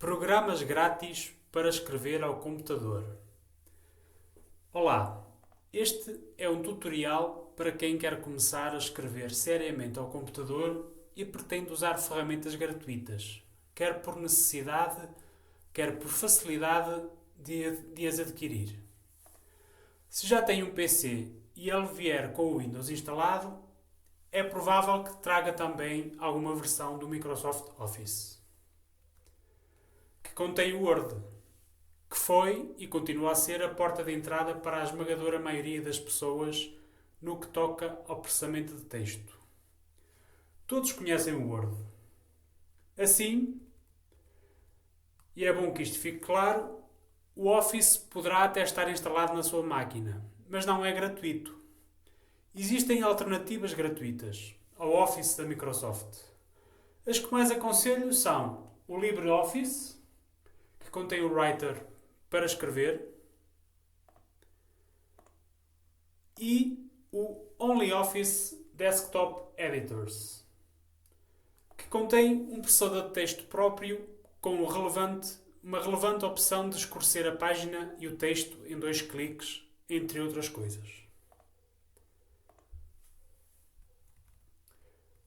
Programas grátis para escrever ao computador. Olá, este é um tutorial para quem quer começar a escrever seriamente ao computador e pretende usar ferramentas gratuitas, quer por necessidade, quer por facilidade de as adquirir. Se já tem um PC e ele vier com o Windows instalado, é provável que traga também alguma versão do Microsoft Office, que contém o Word, que foi e continua a ser a porta de entrada para a esmagadora maioria das pessoas no que toca ao processamento de texto. Todos conhecem o Word. Assim, e é bom que isto fique claro, o Office poderá até estar instalado na sua máquina, mas não é gratuito. Existem alternativas gratuitas ao Office da Microsoft. As que mais aconselho são o LibreOffice, que contém o Writer para escrever, e o OnlyOffice Desktop Editors, que contém um processador de texto próprio com uma relevante opção de escurecer a página e o texto em 2 cliques, entre outras coisas.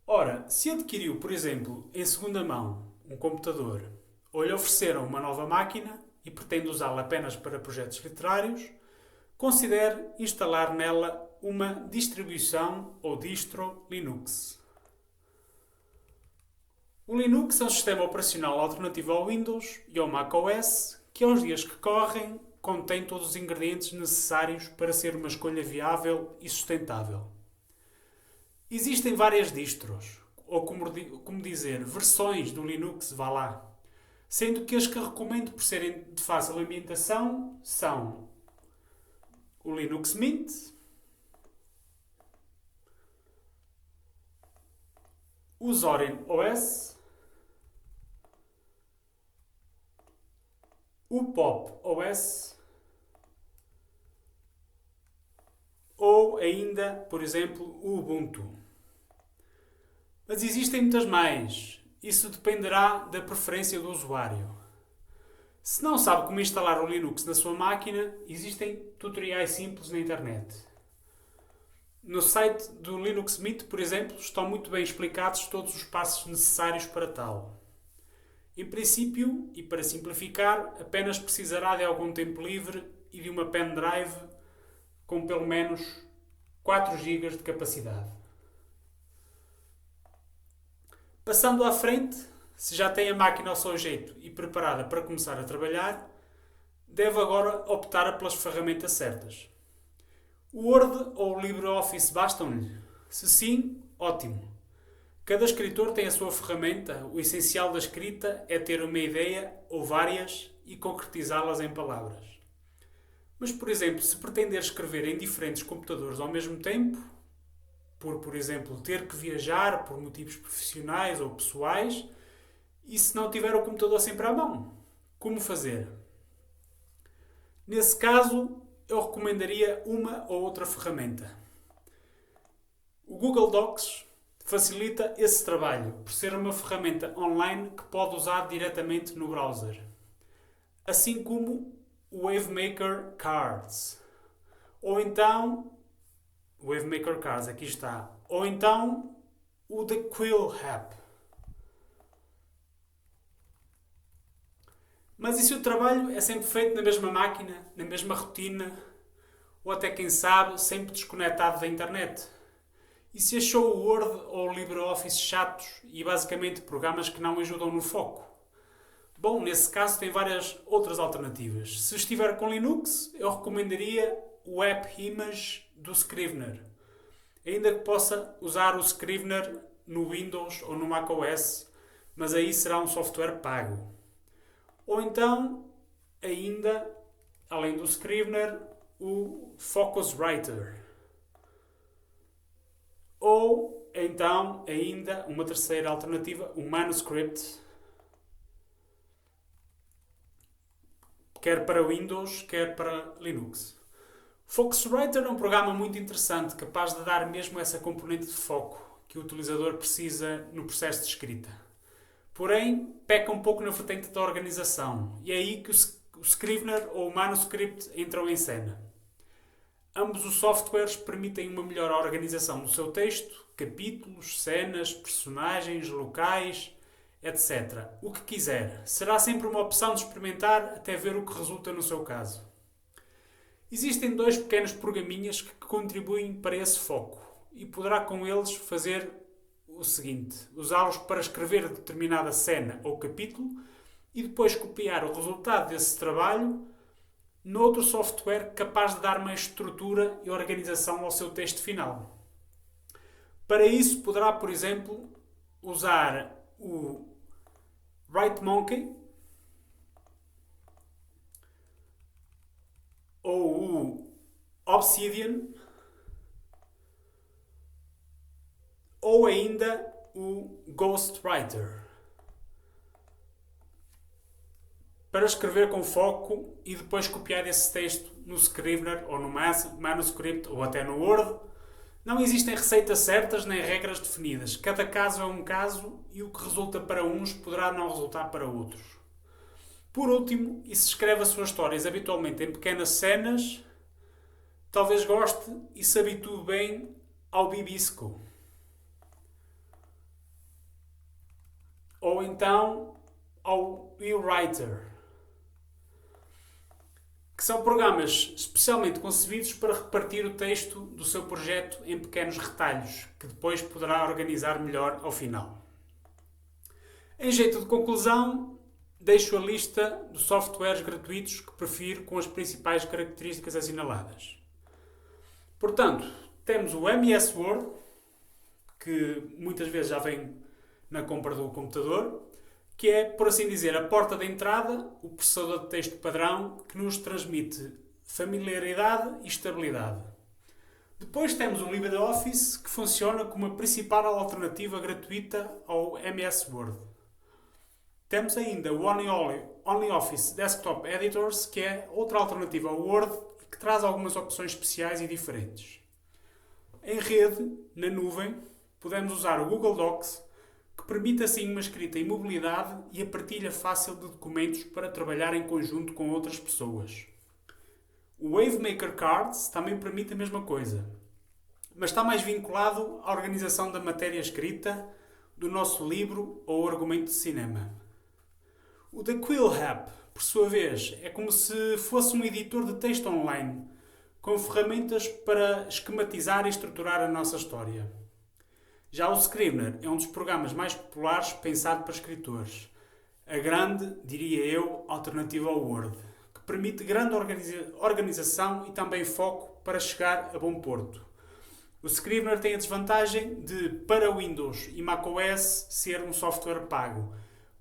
Ora, se adquiriu, por exemplo, em segunda mão, um computador, ou lhe ofereceram uma nova máquina e pretende usá-la apenas para projetos literários, considere instalar nela uma distribuição ou distro Linux. O Linux é um sistema operacional alternativo ao Windows e ao macOS que, aos dias que correm, contém todos os ingredientes necessários para ser uma escolha viável e sustentável. Existem várias distros, ou como dizer, versões do Linux, vá lá, sendo que as que recomendo por serem de fácil ambientação são o Linux Mint, o Zorin OS, o Pop OS ou ainda, por exemplo, o Ubuntu. Mas existem muitas mais. Isso dependerá da preferência do usuário. Se não sabe como instalar o Linux na sua máquina, existem tutoriais simples na internet. No site do Linux Mint, por exemplo, estão muito bem explicados todos os passos necessários para tal. Em princípio, e para simplificar, apenas precisará de algum tempo livre e de uma pendrive com pelo menos 4 GB de capacidade. Passando à frente, se já tem a máquina ao seu jeito e preparada para começar a trabalhar, deve agora optar pelas ferramentas certas. O Word ou o LibreOffice bastam-lhe? Se sim, ótimo. Cada escritor tem a sua ferramenta, o essencial da escrita é ter uma ideia ou várias e concretizá-las em palavras. Mas, por exemplo, se pretender escrever em diferentes computadores ao mesmo tempo, por exemplo, ter que viajar por motivos profissionais ou pessoais, e se não tiver o computador sempre à mão, como fazer? Nesse caso, eu recomendaria uma ou outra ferramenta. O Google Docs facilita esse trabalho, por ser uma ferramenta online que pode usar diretamente no browser. Assim como o Wavemaker Cards. Ou então, o Wavemaker Cards, aqui está. Ou então, o The Quill App. Mas e se o trabalho é sempre feito na mesma máquina, na mesma rotina, ou até quem sabe, sempre desconectado da internet? E se achou o Word ou o LibreOffice chatos e basicamente programas que não ajudam no foco? Bom, nesse caso tem várias outras alternativas. Se estiver com Linux, eu recomendaria o App Image do Scrivener. Ainda que possa usar o Scrivener no Windows ou no macOS, mas aí será um software pago. Ou então, ainda, além do Scrivener, o Focuswriter. Ou então, ainda, uma terceira alternativa, o Manuscript, quer para Windows, quer para Linux. Focuswriter é um programa muito interessante, capaz de dar mesmo essa componente de foco que o utilizador precisa no processo de escrita. porém peca um pouco na vertente da organização, e é aí que o Scrivener ou o Manuscript entram em cena. Ambos os softwares permitem uma melhor organização do seu texto, capítulos, cenas, personagens, locais, etc. O que quiser. Será sempre uma opção de experimentar até ver o que resulta no seu caso. Existem 2 pequenos programinhas que contribuem para esse foco e poderá com eles fazer o seguinte: usá-los para escrever determinada cena ou capítulo e depois copiar o resultado desse trabalho noutro software capaz de dar mais estrutura e organização ao seu texto final. Para isso, poderá, por exemplo, usar o WriteMonkey ou o Obsidian ou ainda o Ghostwriter para escrever com foco e depois copiar esse texto no Scrivener ou no Manuscript ou até no Word. Não existem receitas certas nem regras definidas. Cada caso é um caso e o que resulta para uns poderá não resultar para outros. Por último, e se escreve as suas histórias habitualmente em pequenas cenas, talvez goste e se habitue bem ao Bibisco. Ou então ao eWriter, que são programas especialmente concebidos para repartir o texto do seu projeto em pequenos retalhos, que depois poderá organizar melhor ao final. Em jeito de conclusão, deixo a lista dos softwares gratuitos que prefiro com as principais características assinaladas. Portanto, temos o MS Word, que muitas vezes já vem na compra do computador, que é, por assim dizer, a porta de entrada, o processador de texto padrão que nos transmite familiaridade e estabilidade. Depois temos o LibreOffice, que funciona como a principal alternativa gratuita ao MS Word. Temos ainda o OnlyOffice Desktop Editors, que é outra alternativa ao Word e que traz algumas opções especiais e diferentes. Em rede, na nuvem, podemos usar o Google Docs, que permite assim uma escrita em mobilidade e a partilha fácil de documentos para trabalhar em conjunto com outras pessoas. O WaveMaker Cards também permite a mesma coisa, mas está mais vinculado à organização da matéria escrita, do nosso livro ou argumento de cinema. O The Quill App, por sua vez, é como se fosse um editor de texto online, com ferramentas para esquematizar e estruturar a nossa história. Já o Scrivener é um dos programas mais populares pensado para escritores. A grande, diria eu, alternativa ao Word, que permite grande organização e também foco para chegar a bom porto. O Scrivener tem a desvantagem de, para Windows e macOS, ser um software pago.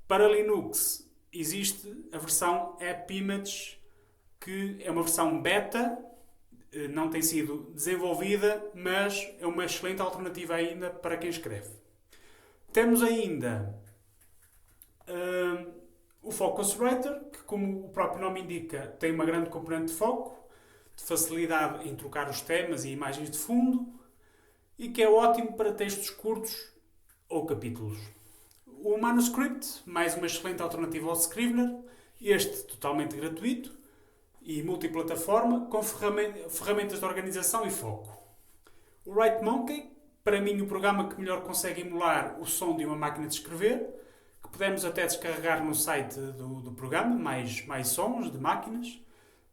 Para Linux, existe a versão AppImage, que é uma versão beta, não tem sido desenvolvida, mas é uma excelente alternativa ainda para quem escreve. Temos ainda o Focuswriter, que, como o próprio nome indica, tem uma grande componente de foco, de facilidade em trocar os temas e imagens de fundo, e que é ótimo para textos curtos ou capítulos. O Manuscript, mais uma excelente alternativa ao Scrivener, este totalmente gratuito e multiplataforma, com ferramentas de organização e foco. O WriteMonkey, para mim o programa que melhor consegue emular o som de uma máquina de escrever, que podemos até descarregar no site do programa, mais sons de máquinas.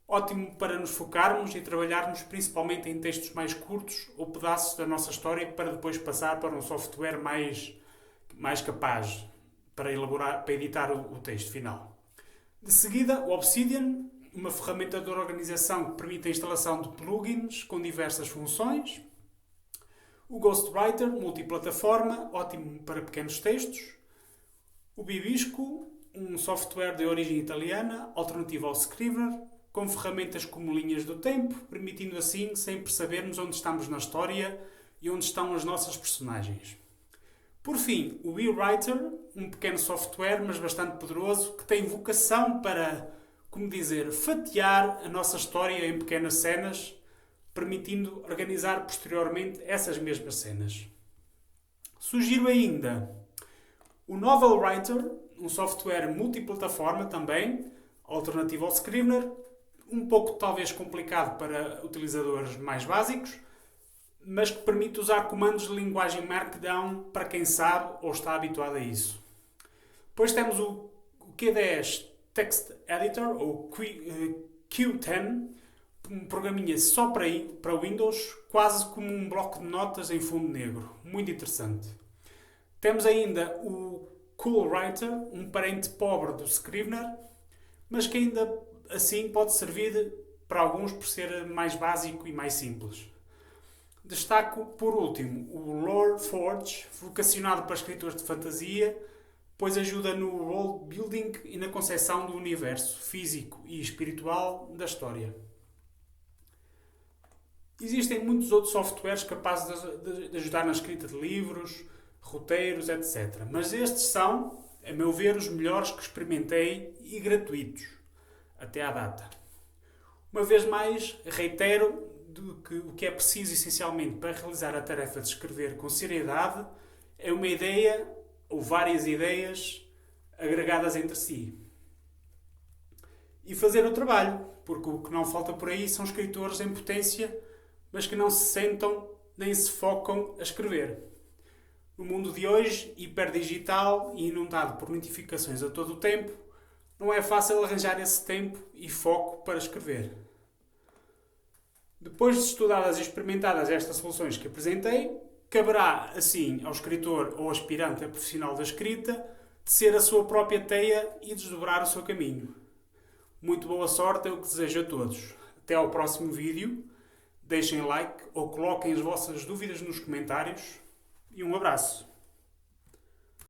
Ótimo para nos focarmos e trabalharmos principalmente em textos mais curtos ou pedaços da nossa história para depois passar para um software mais capaz para editar o texto final. De seguida, o Obsidian, uma ferramenta de organização que permite a instalação de plugins com diversas funções. O Ghostwriter, multiplataforma, ótimo para pequenos textos. O Bibisco, um software de origem italiana, alternativo ao Scrivener, com ferramentas como linhas do tempo, permitindo assim sempre sabermos onde estamos na história e onde estão as nossas personagens. Por fim, o eWriter, um pequeno software, mas bastante poderoso, que tem vocação para, fatiar a nossa história em pequenas cenas, permitindo organizar posteriormente essas mesmas cenas. Sugiro ainda O Novel Writer, um software multiplataforma também, alternativo ao Scrivener, um pouco talvez complicado para utilizadores mais básicos, mas que permite usar comandos de linguagem Markdown para quem sabe ou está habituado a isso. Depois temos o Q10 Text Editor, ou Q10, um programinha só para Windows, quase como um bloco de notas em fundo negro. Muito interessante. Temos ainda o Cool Writer, um parente pobre do Scrivener, mas que ainda assim pode servir para alguns por ser mais básico e mais simples. Destaco, por último, o Lore Forge, vocacionado para escritores de fantasia, pois ajuda no world building e na concepção do universo físico e espiritual da história. Existem muitos outros softwares capazes de ajudar na escrita de livros, roteiros, etc. Mas estes são, a meu ver, os melhores que experimentei e gratuitos, até à data. Uma vez mais, reitero que o que é preciso essencialmente para realizar a tarefa de escrever com seriedade é uma ideia ou várias ideias agregadas entre si. E fazer o trabalho, porque o que não falta por aí são escritores em potência, mas que não se sentam nem se focam a escrever. No mundo de hoje, hiperdigital e inundado por notificações a todo o tempo, não é fácil arranjar esse tempo e foco para escrever. Depois de estudadas e experimentadas estas soluções que apresentei, caberá, assim, ao escritor ou aspirante a profissional da escrita de ser a sua própria teia e desdobrar o seu caminho. Muito boa sorte é o que desejo a todos. Até ao próximo vídeo. Deixem like ou coloquem as vossas dúvidas nos comentários. E um abraço.